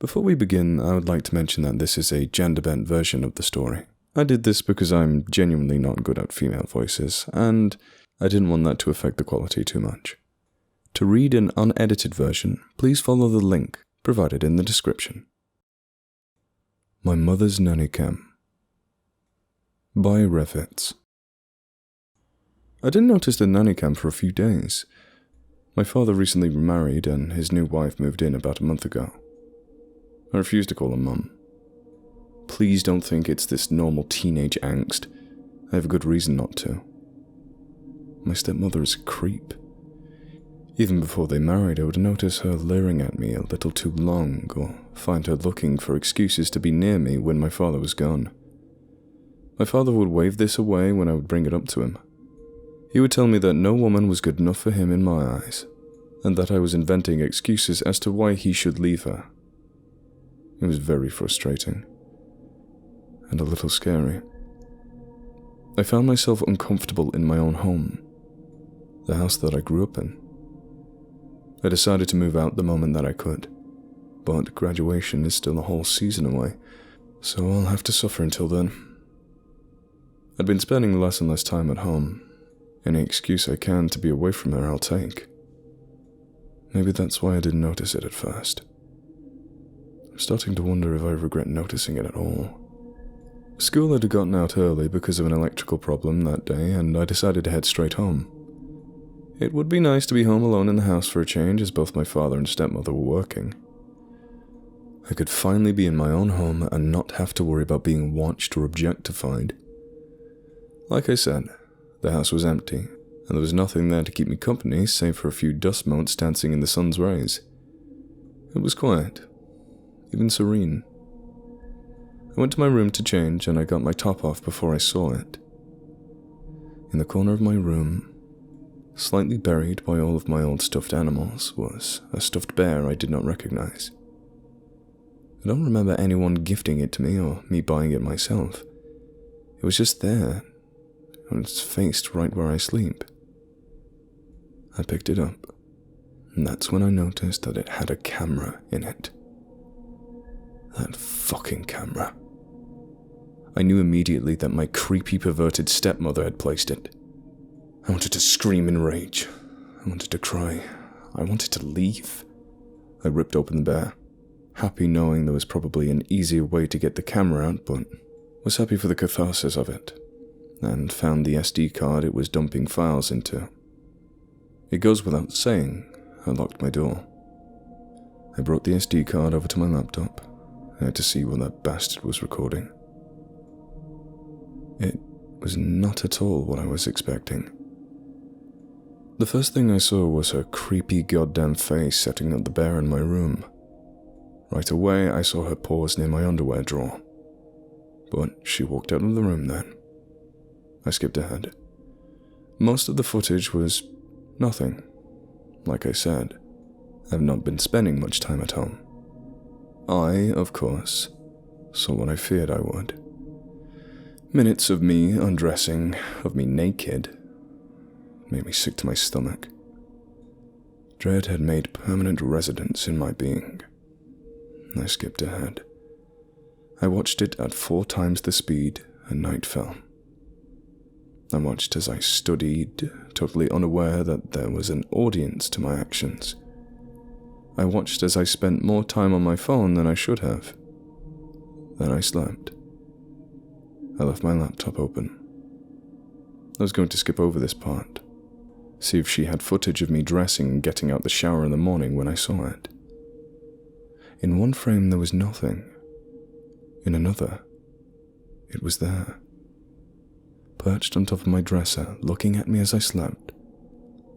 Before we begin, I would like to mention that this is a gender-bent version of the story. I did this because I'm genuinely not good at female voices, and I didn't want that to affect the quality too much. To read an unedited version, please follow the link provided in the description. My Mother's Nanny Cam by Revfitz. I didn't notice the nanny cam for a few days. My father recently remarried and his new wife moved in about a month ago. I refuse to call her Mum. Please don't think it's this normal teenage angst. I have a good reason not to. My stepmother is a creep. Even before they married, I would notice her leering at me a little too long, or find her looking for excuses to be near me when my father was gone. My father would wave this away when I would bring it up to him. He would tell me that no woman was good enough for him in my eyes, and that I was inventing excuses as to why he should leave her. It was very frustrating, and a little scary. I found myself uncomfortable in my own home, the house that I grew up in. I decided to move out the moment that I could, but graduation is still a whole season away, so I'll have to suffer until then. I'd been spending less and less time at home. Any excuse I can to be away from her I'll take. Maybe that's why I didn't notice it at first. I'm starting to wonder if I regret noticing it at all. School had gotten out early because of an electrical problem that day, and I decided to head straight home. It would be nice to be home alone in the house for a change, as both my father and stepmother were working. I could finally be in my own home and not have to worry about being watched or objectified. Like I said, the house was empty, and there was nothing there to keep me company save for a few dust motes dancing in the sun's rays. It was quiet, even serene. I went to my room to change, and I got my top off before I saw it. In the corner of my room, slightly buried by all of my old stuffed animals, was a stuffed bear I did not recognize. I don't remember anyone gifting it to me or me buying it myself. It was just there, and it's faced right where I sleep. I picked it up, and that's when I noticed that it had a camera in it. That fucking camera. I knew immediately that my creepy, perverted stepmother had placed it. I wanted to scream in rage. I wanted to cry. I wanted to leave. I ripped open the bear, happy knowing there was probably an easier way to get the camera out, but was happy for the catharsis of it, and found the SD card it was dumping files into. It goes without saying, I locked my door. I brought the SD card over to my laptop. I had to see what that bastard was recording. It was not at all what I was expecting. The first thing I saw was her creepy goddamn face setting up the bear in my room. Right away, I saw her paws near my underwear drawer. But she walked out of the room then. I skipped ahead. Most of the footage was nothing. Like I said, I've not been spending much time at home. I, of course, saw what I feared I would. Minutes of me undressing, of me naked, made me sick to my stomach. Dread had made permanent residence in my being. I skipped ahead. I watched it at 4 times the speed, and night fell. I watched as I studied, totally unaware that there was an audience to my actions. I watched as I spent more time on my phone than I should have. Then I slept. I left my laptop open. I was going to skip over this part, see if she had footage of me dressing and getting out the shower in the morning when I saw it. In one frame there was nothing. In another, it was there. Perched on top of my dresser, looking at me as I slept,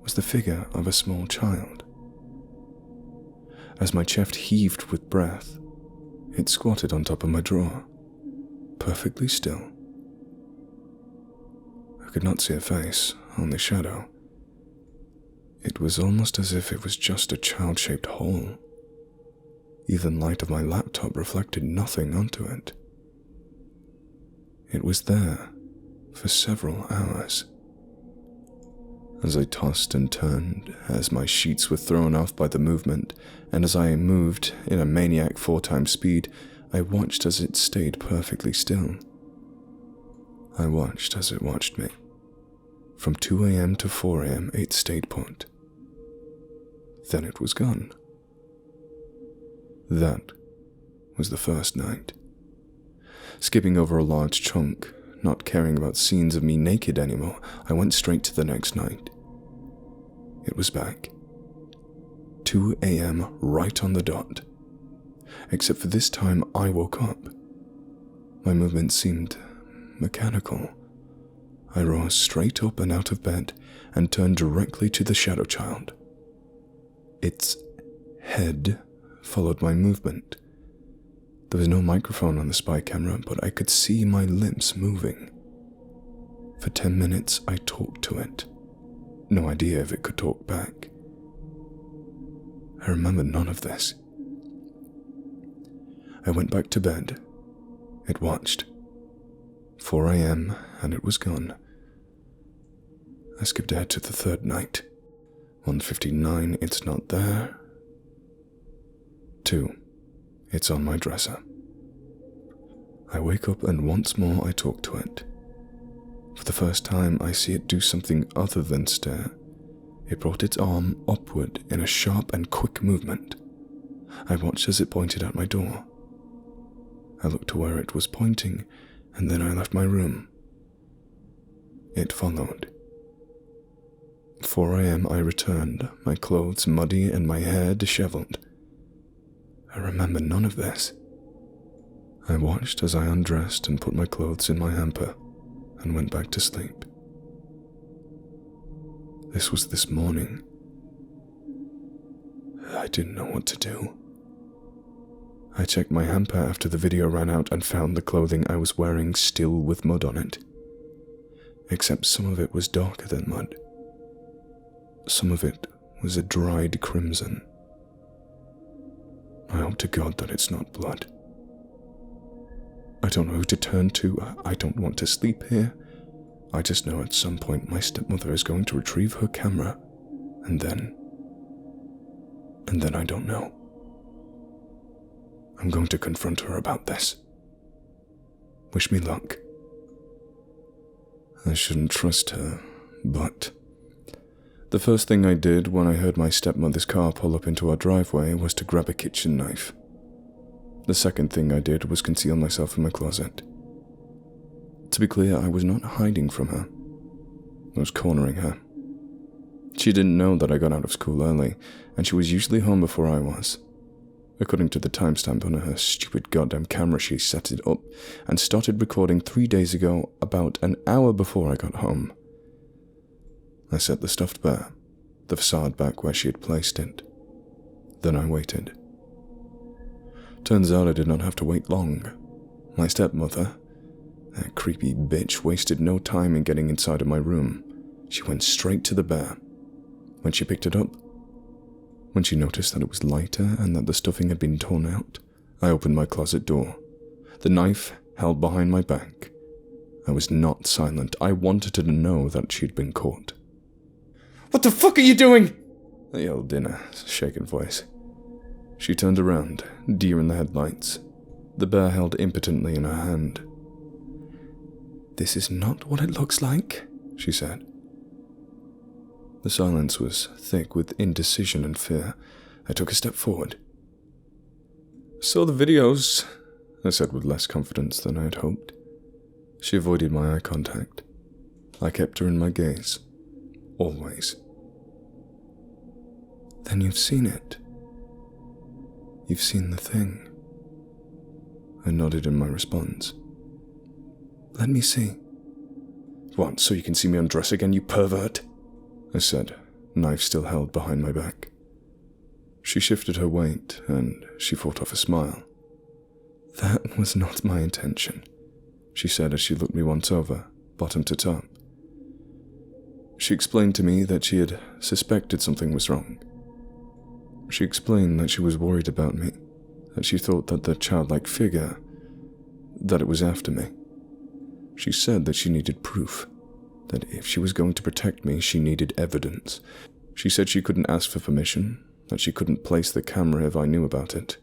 was the figure of a small child. As my chest heaved with breath, it squatted on top of my drawer, perfectly still. I could not see a face, only shadow. It was almost as if it was just a child-shaped hole. Even light of my laptop reflected nothing onto it. It was there for several hours. As I tossed and turned, as my sheets were thrown off by the movement, and as I moved in a maniac 4x speed, I watched as it stayed perfectly still. I watched as it watched me. From 2 a.m. to 4 a.m. it stayed put. Then it was gone. That was the first night. Skipping over a large chunk, not caring about scenes of me naked anymore, I went straight to the next night. It was back. 2 a.m. right on the dot. Except for this time I woke up. My movement seemed mechanical. I rose straight up and out of bed and turned directly to the shadow child. Its head followed my movement. There was no microphone on the spy camera, but I could see my lips moving. For 10 minutes I talked to it. No idea if it could talk back. I remember none of this. I went back to bed. It watched. 4 a.m. and it was gone. I skipped ahead to the third night. 1:59, it's not there. 2, it's on my dresser. I wake up and once more I talk to it. For the first time I see it do something other than stare. It brought its arm upward in a sharp and quick movement. I watched as it pointed at my door. I looked to where it was pointing, and then I left my room. It followed. 4 a.m. I returned, my clothes muddy and my hair disheveled. I remember none of this. I watched as I undressed and put my clothes in my hamper and went back to sleep. This was this morning. I didn't know what to do. I checked my hamper after the video ran out and found the clothing I was wearing still with mud on it. Except some of it was darker than mud. Some of it was a dried crimson. I hope to God that it's not blood. I don't know who to turn to. I don't want to sleep here. I just know at some point my stepmother is going to retrieve her camera, and then I don't know. I'm going to confront her about this. Wish me luck. I shouldn't trust her, but the first thing I did when I heard my stepmother's car pull up into our driveway was to grab a kitchen knife. The second thing I did was conceal myself in my closet. To be clear, I was not hiding from her. I was cornering her. She didn't know that I got out of school early, and she was usually home before I was. According to the timestamp on her stupid goddamn camera, she set it up and started recording 3 days ago, about an hour before I got home. I set the stuffed bear, the facade back where she had placed it. Then I waited. Turns out I did not have to wait long. My stepmother, that creepy bitch, wasted no time in getting inside of my room. She went straight to the bear. When she picked it up, when she noticed that it was lighter and that the stuffing had been torn out, I opened my closet door, the knife held behind my back. I was not silent. I wanted her to know that she'd been caught. "What the fuck are you doing?" I yelled in a shaken voice. She turned around, deer in the headlights, the bear held impotently in her hand. "This is not what it looks like," she said. The silence was thick with indecision and fear. I took a step forward. "Saw the videos," I said with less confidence than I had hoped. She avoided my eye contact. I kept her in my gaze. Always. "Then you've seen it. You've seen the thing." I nodded in my response. "Let me see." "What, so you can see me undress again, you pervert?" I said, knife still held behind my back. She shifted her weight, and she fought off a smile. "That was not my intention," she said as she looked me once over, bottom to top. She explained to me that she had suspected something was wrong. She explained that she was worried about me, that she thought that the childlike figure, that it was after me. She said that she needed proof, that if she was going to protect me, she needed evidence. She said she couldn't ask for permission, that she couldn't place the camera if I knew about it.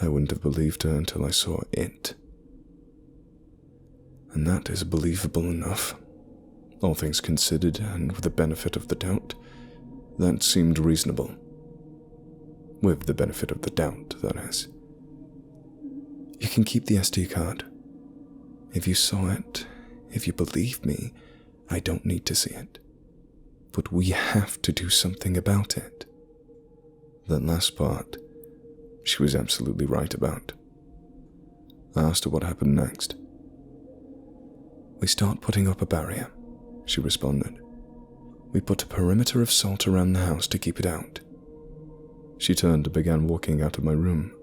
I wouldn't have believed her until I saw it. And that is believable enough. All things considered, and with the benefit of the doubt, that seemed reasonable. With the benefit of the doubt, that is. You can keep the SD card. If you saw it, if you believe me, I don't need to see it. But we have to do something about it. That last part, she was absolutely right about. I asked her what happened next. We start putting up a barrier, she responded. We put a perimeter of salt around the house to keep it out. She turned and began walking out of my room.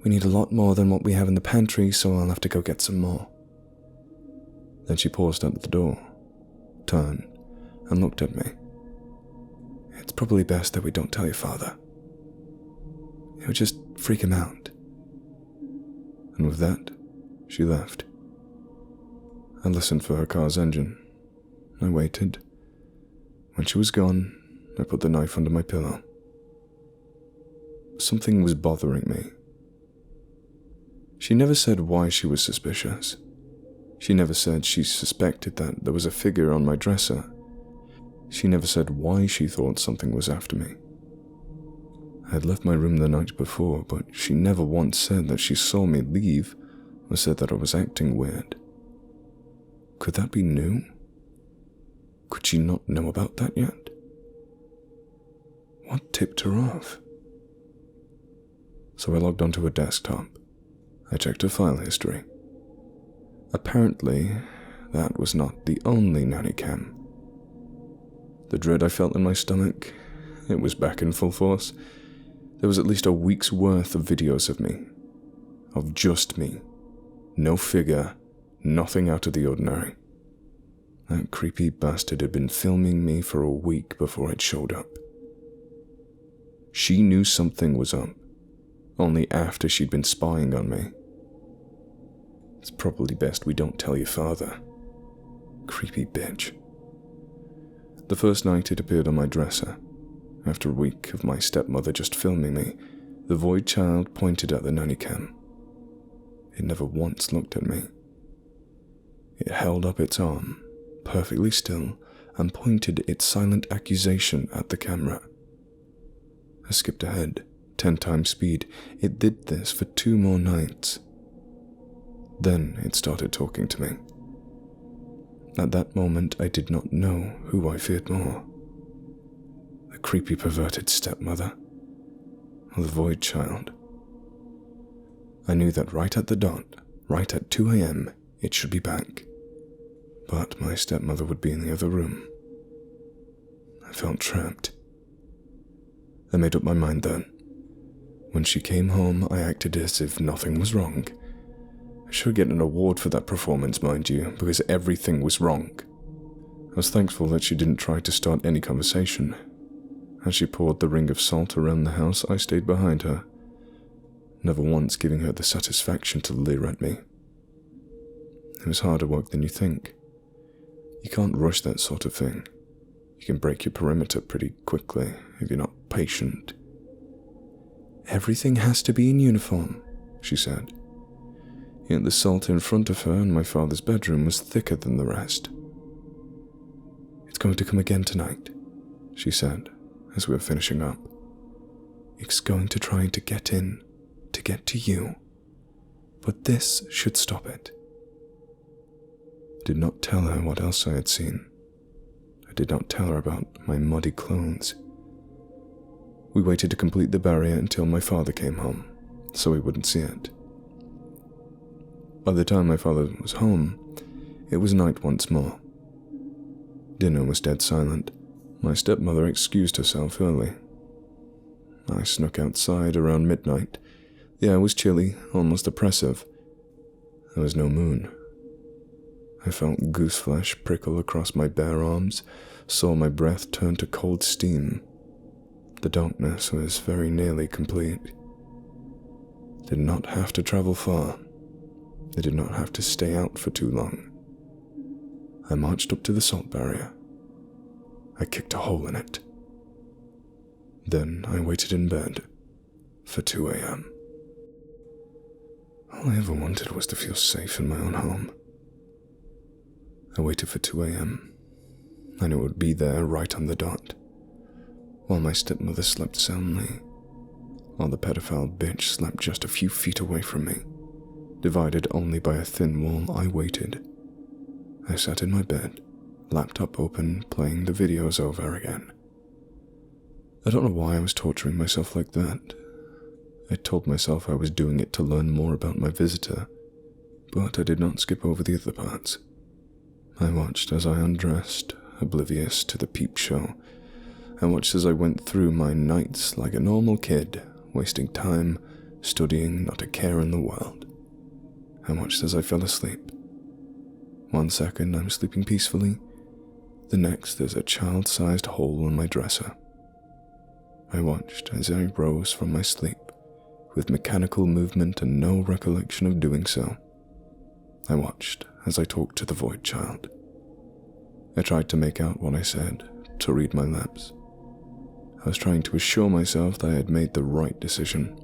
We need a lot more than what we have in the pantry, so I'll have to go get some more. Then she paused at the door, turned, and looked at me. It's probably best that we don't tell your father. It would just freak him out. And with that, she left. I listened for her car's engine. I waited. When she was gone, I put the knife under my pillow. Something was bothering me. She never said why she was suspicious. She never said she suspected that there was a figure on my dresser. She never said why she thought something was after me. I had left my room the night before, but she never once said that she saw me leave or said that I was acting weird. Could that be new? Could she not know about that yet? What tipped her off? So I logged onto her desktop. I checked her file history. Apparently, that was not the only nanny cam. The dread I felt in my stomach, it was back in full force. There was at least a week's worth of videos of me. Of just me. No figure, nothing out of the ordinary. That creepy bastard had been filming me for a week before it showed up. She knew something was up, only after she'd been spying on me. It's probably best we don't tell your father. Creepy bitch. The first night it appeared on my dresser. After a week of my stepmother just filming me, the void child pointed at the nanny cam. It never once looked at me. It held up its arm, perfectly still, and pointed its silent accusation at the camera. I skipped ahead, 10 times speed. It did this for 2 more nights. Then it started talking to me. At that moment, I did not know who I feared more. The creepy perverted stepmother, or the void child. I knew that right at the dot, right at 2 a.m., it should be back. But my stepmother would be in the other room. I felt trapped. I made up my mind then. When she came home, I acted as if nothing was wrong. I should get an award for that performance, mind you, because everything was wrong. I was thankful that she didn't try to start any conversation. As she poured the ring of salt around the house, I stayed behind her, never once giving her the satisfaction to leer at me. It was harder work than you think. You can't rush that sort of thing. You can break your perimeter pretty quickly if you're not patient. Everything has to be in uniform, she said. Yet the salt in front of her in my father's bedroom was thicker than the rest. It's going to come again tonight, she said, as we were finishing up. It's going to try to get in, to get to you. But this should stop it. I did not tell her what else I had seen. I did not tell her about my muddy clothes. We waited to complete the barrier until my father came home, so we wouldn't see it. By the time my father was home, it was night once more. Dinner was dead silent. My stepmother excused herself early. I snuck outside around midnight. The air was chilly, almost oppressive. There was no moon. I felt gooseflesh prickle across my bare arms, saw my breath turn to cold steam. The darkness was very nearly complete. Did not have to travel far. They did not have to stay out for too long. I marched up to the salt barrier. I kicked a hole in it. Then I waited in bed for 2 a.m. All I ever wanted was to feel safe in my own home. I waited for 2 a.m. and it would be there right on the dot, while my stepmother slept soundly, while the pedophile bitch slept just a few feet away from me, divided only by a thin wall. I waited. I sat in my bed, laptop open, playing the videos over again. I don't know why I was torturing myself like that. I told myself I was doing it to learn more about my visitor, but I did not skip over the other parts. I watched as I undressed, oblivious to the peep show. I watched as I went through my nights like a normal kid, wasting time, studying, not a care in the world. I watched as I fell asleep. 1 second I'm sleeping peacefully, the next there's a child-sized hole in my dresser. I watched as I rose from my sleep, with mechanical movement and no recollection of doing so. I watched as I talked to the void child. I tried to make out what I said, to read my lips. I was trying to assure myself that I had made the right decision.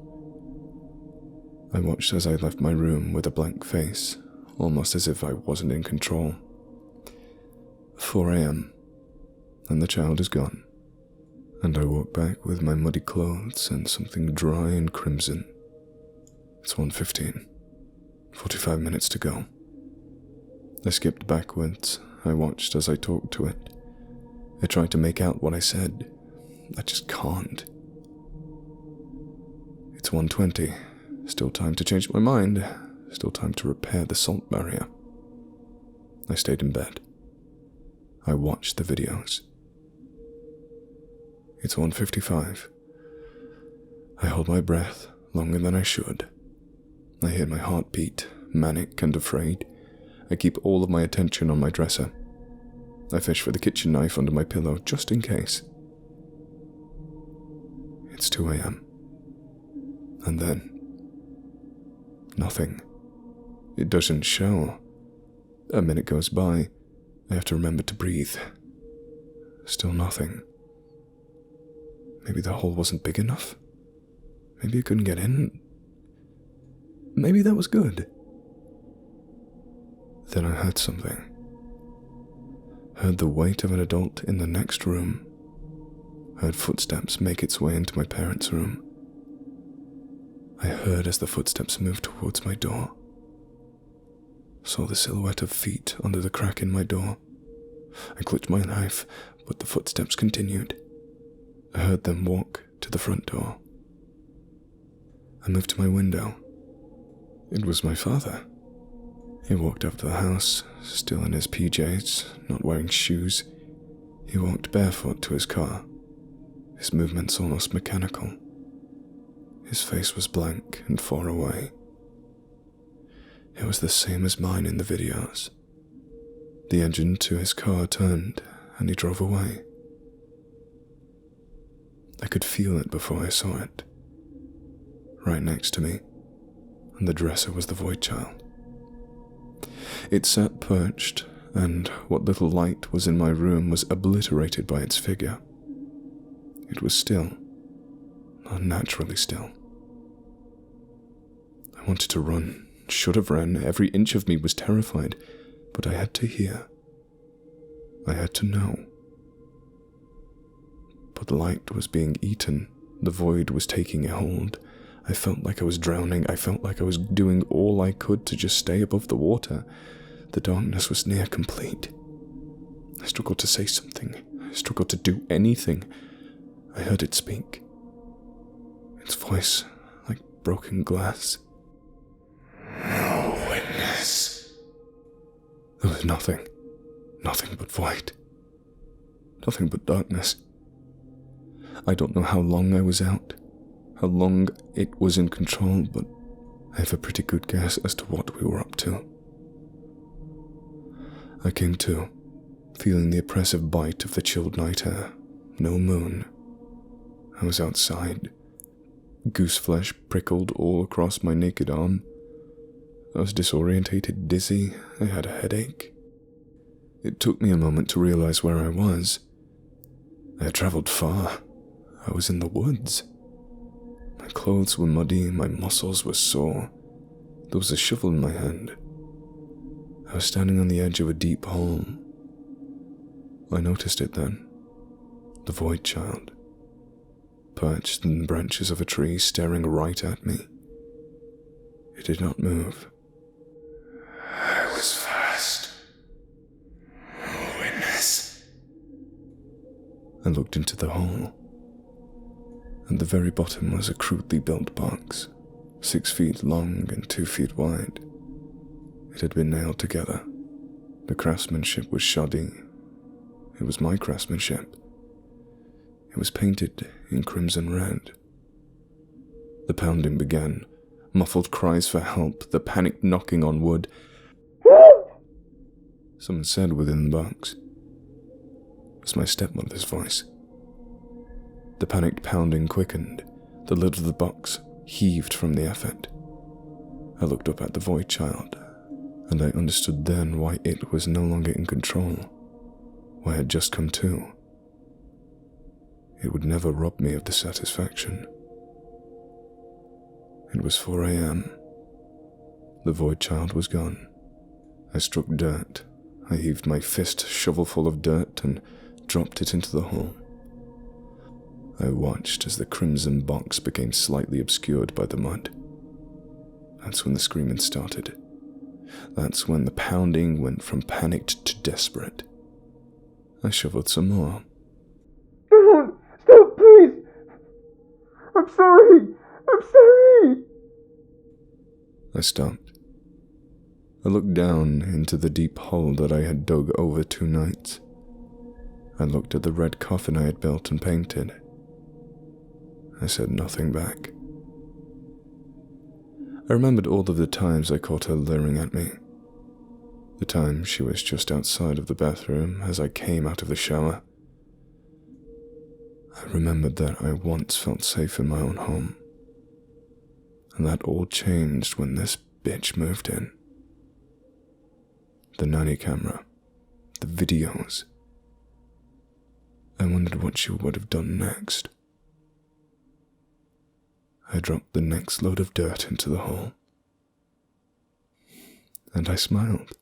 I watched as I left my room with a blank face, almost as if I wasn't in control. 4 a.m. and the child is gone, and I walk back with my muddy clothes and something dry and crimson. It's 1:15, 45 minutes to go. I skipped backwards. I watched as I talked to it. I tried to make out what I said. I just can't. It's 1:20, still time to change my mind, still time to repair the salt barrier. I stayed in bed. I watched the videos. It's 1:55. I hold my breath longer than I should. I hear my heart beat, manic and afraid. I keep all of my attention on my dresser. I fish for the kitchen knife under my pillow just in case. It's 2 a.m. And then nothing. It doesn't show. A minute goes by. I have to remember to breathe. Still nothing. Maybe the hole wasn't big enough. Maybe I couldn't get in. Maybe that was good. Then I heard something. Heard the weight of an adult in the next room. Heard footsteps make its way into my parents' room. I heard as the footsteps moved towards my door. Saw the silhouette of feet under the crack in my door. I clutched my knife, but the footsteps continued. I heard them walk to the front door. I moved to my window. It was my father. He walked up to the house, still in his PJs, not wearing shoes. He walked barefoot to his car, his movements almost mechanical. His face was blank and far away. It was the same as mine in the videos. The engine to his car turned and he drove away. I could feel it before I saw it. Right next to me, and the dresser was the void child. It sat perched, and what little light was in my room was obliterated by its figure. It was still, unnaturally still. I wanted to run, should have ran, every inch of me was terrified, but I had to hear. I had to know. But the light was being eaten, the void was taking a hold. I felt like I was drowning, I felt like I was doing all I could to just stay above the water. The darkness was near complete. I struggled to say something, I struggled to do anything. I heard it speak. Its voice, like broken glass. No witness. There was nothing but void. Nothing but darkness. I don't know how long I was out, how long it was in control, but I have a pretty good guess as to what we were up to. I came to, feeling the oppressive bite of the chilled night air. No moon. I was outside. Goose flesh prickled all across my naked arm. I was disorientated, dizzy. I had a headache. It took me a moment to realize where I was. I had traveled far. I was in the woods. My clothes were muddy, my muscles were sore. There was a shovel in my hand. I was standing on the edge of a deep hole. I noticed it then. The void child, perched in the branches of a tree, staring right at me. It did not move. I was first. Witness. I looked into the hole. At the very bottom was a crudely built box, 6 feet long and 2 feet wide. It had been nailed together. The craftsmanship was shoddy. It was my craftsmanship. It was painted in crimson red. The pounding began, muffled cries for help, the panicked knocking on wood. Someone said within the box. It was my stepmother's voice. The panicked pounding quickened. The lid of the box heaved from the effort. I looked up at the void child, and I understood then why it was no longer in control, why I had just come to. It would never rob me of the satisfaction. It was 4 a.m. The void child was gone. I struck dirt. I heaved my fist shovelful of dirt and dropped it into the hole. I watched as the crimson box became slightly obscured by the mud. That's when the screaming started. That's when the pounding went from panicked to desperate. I shoveled some more. Stop, please! I'm sorry! I'm sorry! I stopped. I looked down into the deep hole that I had dug over 2 nights. I looked at the red coffin I had built and painted. I said nothing back. I remembered all of the times I caught her leering at me. The time she was just outside of the bathroom as I came out of the shower. I remembered that I once felt safe in my own home. And that all changed when this bitch moved in. The nanny camera, the videos. I wondered what she would have done next. I dropped the next load of dirt into the hole. And I smiled.